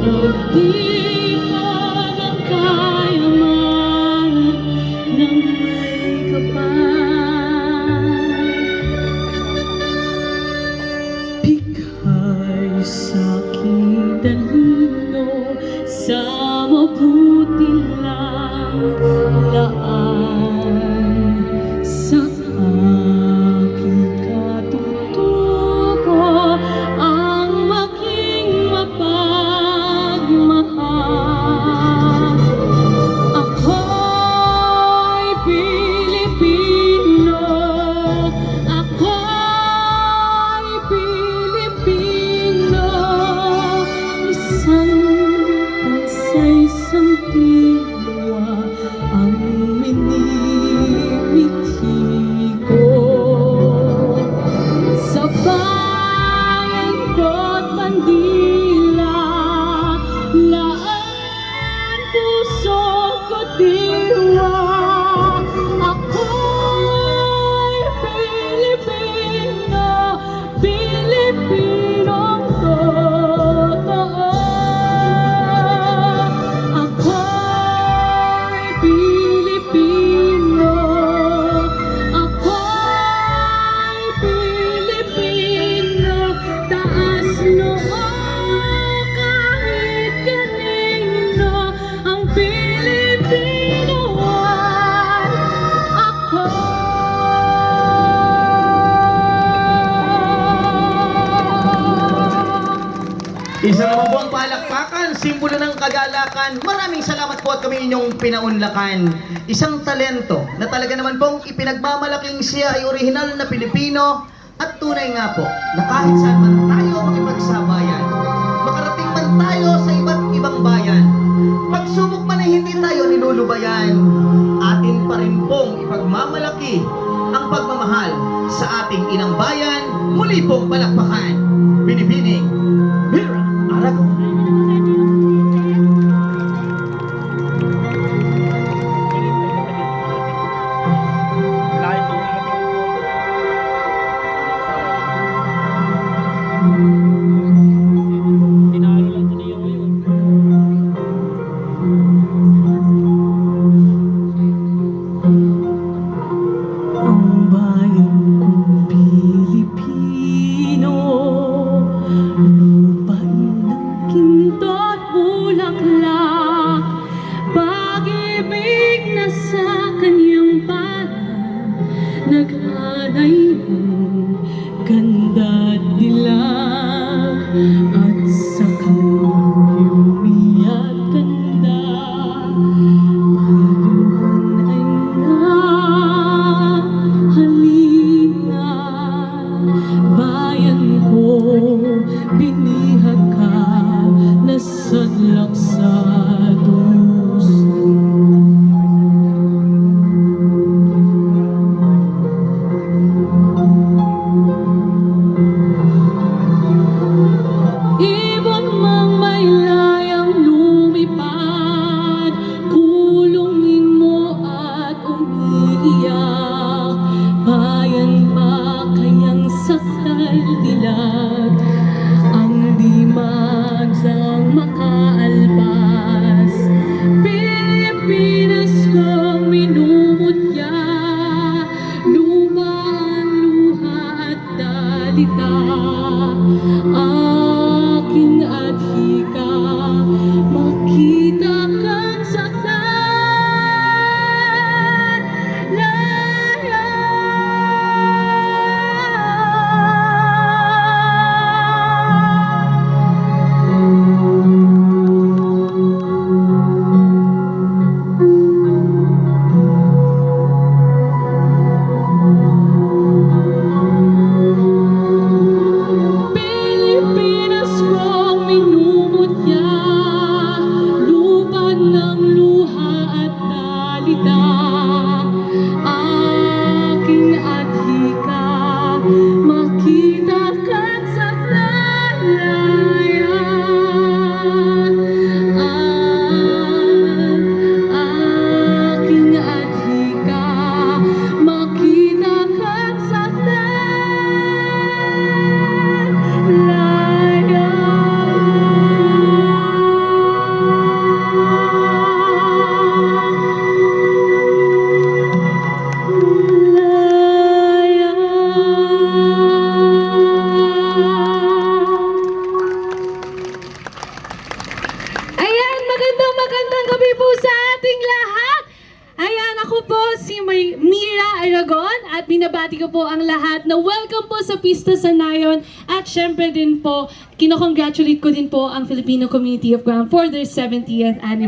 Di parang kayaman ng may kapal. Bigay sa'king talino sa mabuti lang laan. Sa aking katuturo ang maging mapagmahal. Ako'y Pilipino, ako'y Pilipino, isang bansa, isang diwa ang minimithi ko. Sa bayan ko't bandila, laan puso ko't diwa, ako'y Pilipino, Pilipinong totoo. Ako'y Pilipino, ako'y Pilipino, taas noo kahit kanino. Ang Pilipino ay ako. Isa naman po ang palakpakan, simbolo ng kagalakan. Maraming salamat po at kami inyong pinaunlakan. Isang talento na talaga naman pong ipinagmamalaking siya ay orihinal na Pilipino at tunay nga po na kahit saan man tayo makipagsabayan, makarating man tayo sa iba't ibang bayan, pagsubok man ay hindi tayo nilulubayan, atin pa rin pong ipagmamalaki ang pagmamahal sa ating inang bayan. Muli pong palakpakan, Binibining Mira Aragon. Ang bayan kong Pilipino, magandang gabi po sa ating lahat. Ayan, ako po si Mira Aragon at binabati ko po ang lahat na welcome po sa Pista sa Nayon at syempre din po, kinokongratulate ko din po ang Filipino Community of Guam for their 70th anniversary.